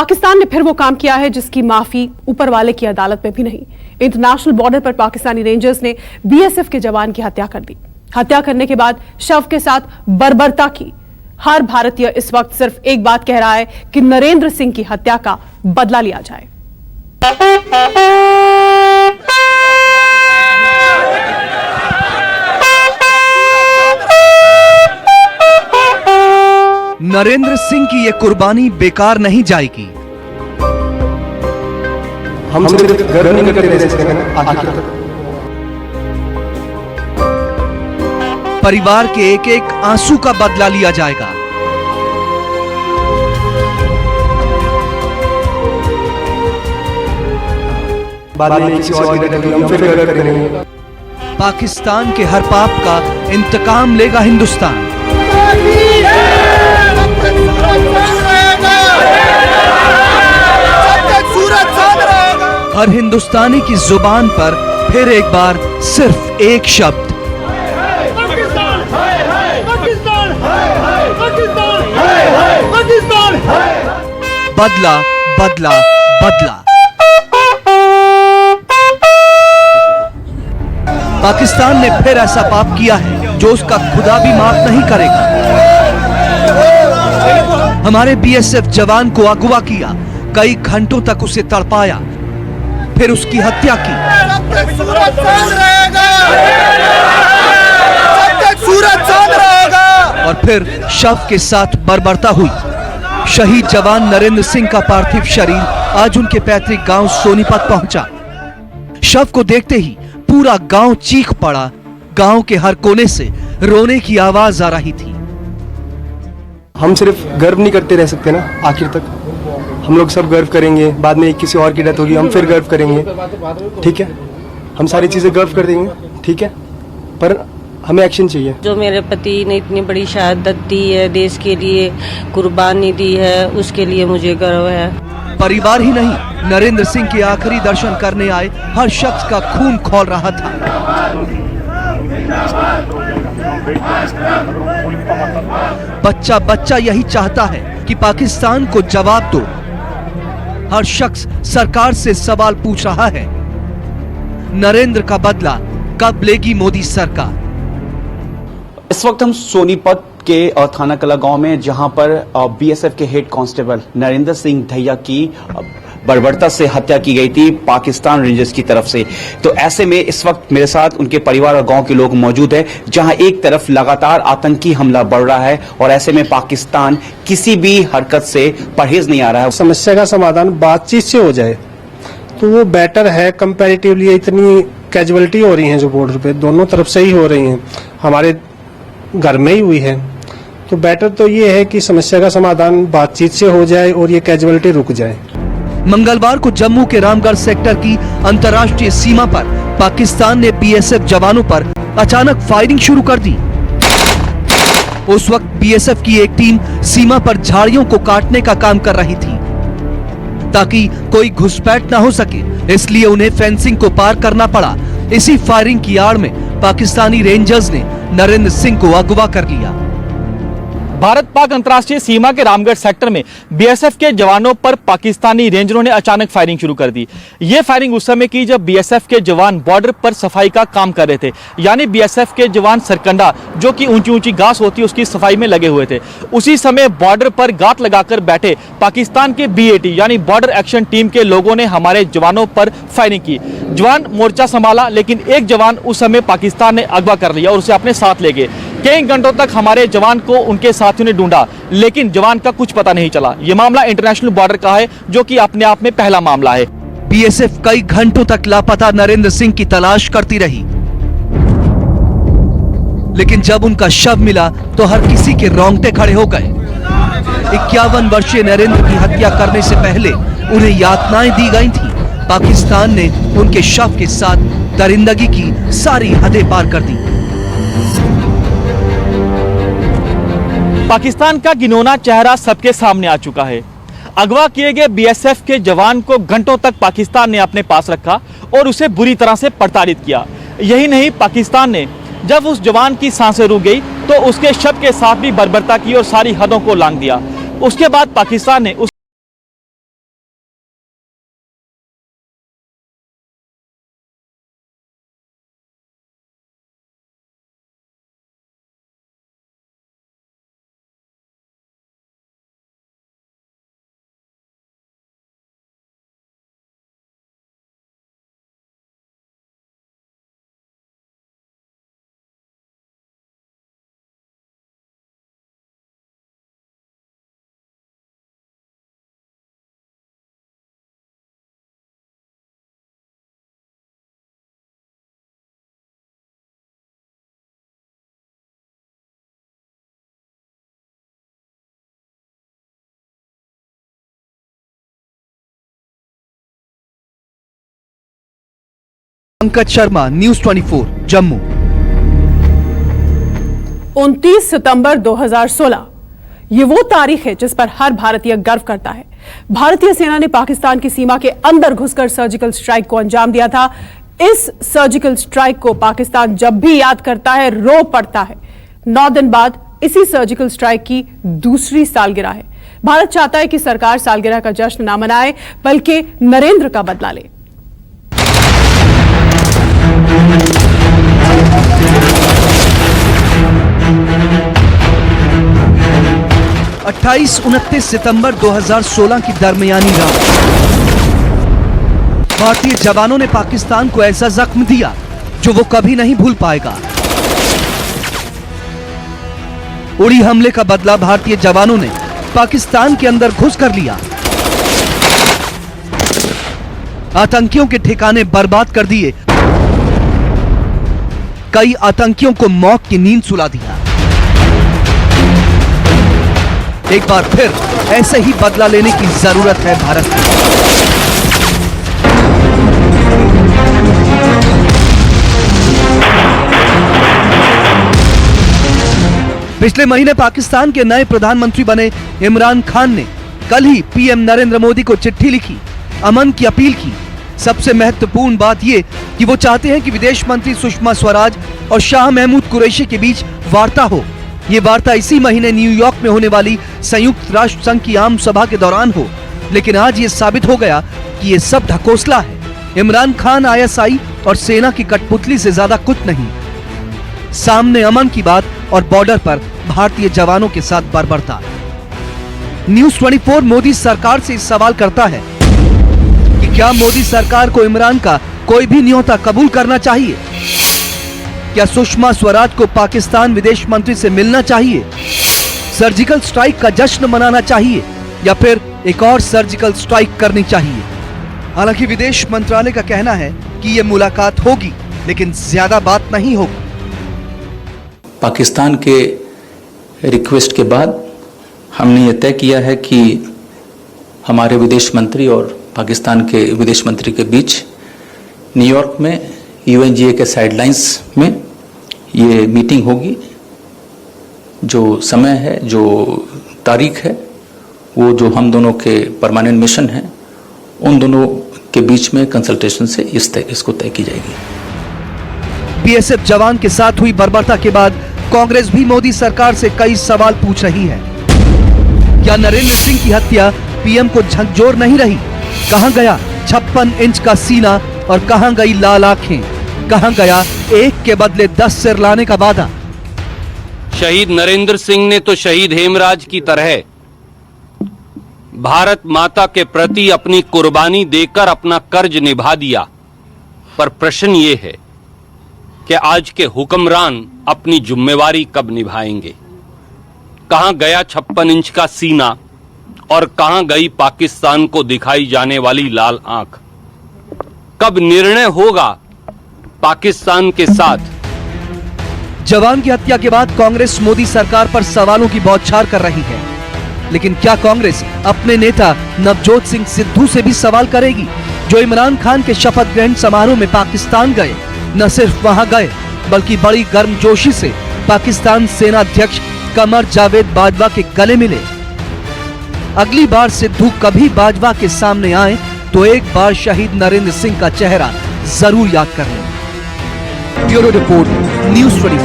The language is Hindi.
पाकिस्तान ने फिर वो काम किया है जिसकी माफी ऊपर वाले की अदालत में भी नहीं। इंटरनेशनल बॉर्डर पर पाकिस्तानी रेंजर्स ने बीएसएफ के जवान की हत्या कर दी। हत्या करने के बाद शव के साथ बर्बरता की। हर भारतीय इस वक्त सिर्फ एक बात कह रहा है कि नरेंद्र सिंह की हत्या का बदला लिया जाए। नरेंद्र सिंह की ये कुर्बानी बेकार नहीं जाएगी। हम सिर्फ गर्व नहीं करते रह सकते हैं आखिर तक। परिवार के एक एक आंसू का बदला लिया जाएगा। बाद में किसी और की डेथ होगी, हम फिर गर्व करेंगे। पाकिस्तान के हर पाप का इंतकाम लेगा हिंदुस्तान। हर हिंदुस्तानी की जुबान पर फिर एक बार सिर्फ एक शब्द बदला, बदला, बदला। पाकिस्तान ने फिर ऐसा पाप किया है जो उसका खुदा भी माफ नहीं करेगा। हमारे बीएसएफ जवान को अगवा किया, कई घंटों तक उसे तड़पाया, फिर उसकी हत्या की। और फिर शव के साथ बर्बरता हुई। शहीद जवान नरेंद्र सिंह का पार्थिव शरीर आज उनके पैतृक गांव सोनीपत पहुंचा। शव को देखते ही पूरा गांव चीख पड़ा। गांव के हर कोने से रोने की आवाज आ रही थी। हम सिर्फ गर्व नहीं करते रह सकते ना आखिर तक। हम लोग सब गर्व करेंगे, बाद में किसी और की डेथ होगी, हम फिर गर्व करेंगे। ठीक है, हम सारी चीजें गर्व कर देंगे, ठीक है, पर हमें एक्शन चाहिए। जो मेरे पति ने इतनी बड़ी शहादत दी है, देश के लिए कुर्बानी दी है, उसके लिए मुझे गर्व है। परिवार ही नहीं, नरेंद्र सिंह के आखिरी दर्शन करने आए हर शख्स का खून खौल रहा था। बच्चा बच्चा यही चाहता है कि पाकिस्तान को जवाब दो। हर शख्स सरकार से सवाल पूछ रहा है, नरेंद्र का बदला कब लेगी मोदी सरकार? इस वक्त हम सोनीपत के थाना कला गांव में, जहां पर बीएसएफ के हेड कांस्टेबल नरेंद्र सिंह ढैया की बर्बरता से हत्या की गई थी पाकिस्तान रेंजर्स की तरफ से। तो ऐसे में इस वक्त मेरे साथ उनके परिवार और गांव के लोग मौजूद हैं, जहां एक तरफ लगातार आतंकी हमला बढ़ रहा है और ऐसे में पाकिस्तान किसी भी हरकत से परहेज नहीं आ रहा है। समस्या का समाधान बातचीत से हो जाए तो वो बेटर है कंपैरेटिवली। इतनी कैजुअलिटी हो रही है जो बॉर्डर पे दोनों तरफ से ही हो रही है, हमारे घर में ही हुई है, तो बेटर तो ये है कि समस्या का समाधान बातचीत से हो जाए और ये कैजुअलिटी रुक जाए। मंगलवार को जम्मू के रामगढ़ सेक्टर की अंतर्राष्ट्रीय सीमा पर पाकिस्तान ने बीएसएफ जवानों पर अचानक फायरिंग शुरू कर दी। उस वक्त बीएसएफ की एक टीम सीमा पर झाड़ियों को काटने का काम कर रही थी ताकि कोई घुसपैठ ना हो सके, इसलिए उन्हें फेंसिंग को पार करना पड़ा। इसी फायरिंग की आड़ में पाकिस्तानी रेंजर्स ने नरेंद्र सिंह को अगवा कर लिया। भारत पाक अंतर्राष्ट्रीय सीमा के रामगढ़ सेक्टर में बीएसएफ के जवानों पर पाकिस्तानी रेंजरों ने अचानक फायरिंग शुरू कर दी। ये फायरिंग उस समय की जब बीएसएफ के जवान बॉर्डर पर सफाई का काम कर रहे थे, यानी बीएसएफ के जवान सरकंडा जो कि ऊंची ऊंची घास होती है उसकी सफाई में लगे हुए थे। उसी समय बॉर्डर पर गात लगाकर बैठे पाकिस्तान के बीएटी यानी बॉर्डर एक्शन टीम के लोगों ने हमारे जवानों पर फायरिंग की। जवान मोर्चा संभाला, लेकिन एक जवान उस समय पाकिस्तान ने अगवा कर लिया और उसे अपने साथ ले गए। कई घंटों तक हमारे जवान को उनके साथियों ने ढूंढा, लेकिन जवान का कुछ पता नहीं चला। यह मामला इंटरनेशनल बॉर्डर का है, जो कि अपने आप में पहला मामला है। बीएसएफ कई घंटों तक लापता नरेंद्र सिंह की तलाश करती रही, लेकिन जब उनका शव मिला तो हर किसी के रोंगटे खड़े हो गए। 51 वर्षीय नरेंद्र की हत्या करने से पहले उन्हें यातनाएं दी गई थी। पाकिस्तान ने उनके शव के साथ दरिंदगी की सारी हदें पार कर दी। पाकिस्तान का घिनौना चेहरा सबके सामने आ चुका है। अगवा किए गए बीएसएफ के जवान को घंटों तक पाकिस्तान ने अपने पास रखा और उसे बुरी तरह से प्रताड़ित किया। यही नहीं, पाकिस्तान ने जब उस जवान की सांसें रुक गई तो उसके शव के साथ भी बर्बरता की और सारी हदों को लांघ दिया। उसके बाद पाकिस्तान ने उस पंकज शर्मा, न्यूज 24, जम्मू। 29 सितंबर 2016 ये वो तारीख है जिस पर हर भारतीय गर्व करता है। भारतीय सेना ने पाकिस्तान की सीमा के अंदर घुसकर सर्जिकल स्ट्राइक को अंजाम दिया था। इस सर्जिकल स्ट्राइक को पाकिस्तान जब भी याद करता है रो पड़ता है। 9 दिन बाद इसी सर्जिकल स्ट्राइक की दूसरी सालगिरह है। भारत चाहता है कि सरकार सालगिरह का जश्न ना मनाए बल्कि नरेंद्र का बदला ले। अट्ठाईस 29 सितंबर 2016 की दरमियानी रात भारतीय जवानों ने पाकिस्तान को ऐसा जख्म दिया जो वो कभी नहीं भूल पाएगा। उड़ी हमले का बदला भारतीय जवानों ने पाकिस्तान के अंदर घुस कर लिया। आतंकियों के ठिकाने बर्बाद कर दिए। कई आतंकियों को मौत की नींद सुला दिया। एक बार फिर ऐसे ही बदला लेने की जरूरत है भारत को। पिछले महीने पाकिस्तान के नए प्रधानमंत्री बने इमरान खान ने कल ही पीएम नरेंद्र मोदी को चिट्ठी लिखी, अमन की अपील की। सबसे महत्वपूर्ण बात यह कि वो चाहते हैं कि विदेश मंत्री सुषमा स्वराज और शाह महमूद कुरैशी के बीच वार्ता हो। ये वार्ता इसी महीने न्यूयॉर्क में होने वाली संयुक्त राष्ट्र संघ की आम सभा के दौरान हो, लेकिन आज ये साबित हो गया कि ये सब ढकोसला है। इमरान खान आईएसआई और सेना की कठपुतली से ज्यादा कुछ नहीं। सामने अमन की बात और बॉर्डर पर भारतीय जवानों के साथ बर्बरता। न्यूज 24 मोदी सरकार से इस सवाल करता है कि क्या मोदी सरकार को इमरान का कोई भी न्योता कबूल करना चाहिए? क्या सुषमा स्वराज को पाकिस्तान विदेश मंत्री से मिलना चाहिए? सर्जिकल स्ट्राइक का जश्न मनाना चाहिए या फिर एक और सर्जिकल स्ट्राइक करनी चाहिए? हालांकि विदेश मंत्रालय का कहना है कि यह मुलाकात होगी, लेकिन ज्यादा बात नहीं होगी। पाकिस्तान के रिक्वेस्ट के बाद हमने ये तय किया है कि हमारे विदेश मंत्री और पाकिस्तान के विदेश मंत्री के बीच न्यूयॉर्क में यूएनजीए के साइडलाइंस में ये मीटिंग होगी। जो समय है, जो तारीख है, वो जो हम दोनों के परमानेंट मिशन है, उन दोनों के बीच में कंसल्टेशन से इसको तय की जाएगी। बीएसएफ जवान के साथ हुई बर्बरता के बाद कांग्रेस भी मोदी सरकार से कई सवाल पूछ रही है। क्या नरेंद्र सिंह की हत्या पीएम को झकझोर नहीं रही? कहां गया 56 इंच का सीना और कहां गई लाल आंखें? कहां गया एक के बदले 10 सिर लाने का वादा? शहीद नरेंद्र सिंह ने तो शहीद हेमराज की तरह भारत माता के प्रति अपनी कुर्बानी देकर अपना कर्ज निभा दिया। पर प्रश्न ये है कि आज के हुक्मरान अपनी जिम्मेवारी कब निभाएंगे? कहां गया 56 इंच का सीना और कहां गई पाकिस्तान को दिखाई जाने वाली लाल आंख? कब निर्णय होगा पाकिस्तान के साथ? जवान की हत्या के बाद कांग्रेस मोदी सरकार पर सवालों की बौछार कर रही है, लेकिन क्या कांग्रेस अपने नेता नवजोत सिंह सिद्धू से भी सवाल करेगी, जो इमरान खान के शपथ ग्रहण समारोह में पाकिस्तान गए? न सिर्फ वहां गए, बल्कि बड़ी गर्मजोशी से पाकिस्तान सेना अध्यक्ष कमर जावेद बाजवा के गले मिले। अगली बार सिद्धू कभी बाजवा के सामने आए तो एक बार शहीद नरेंद्र सिंह का चेहरा जरूर याद कर लें। Bureau report, news 24।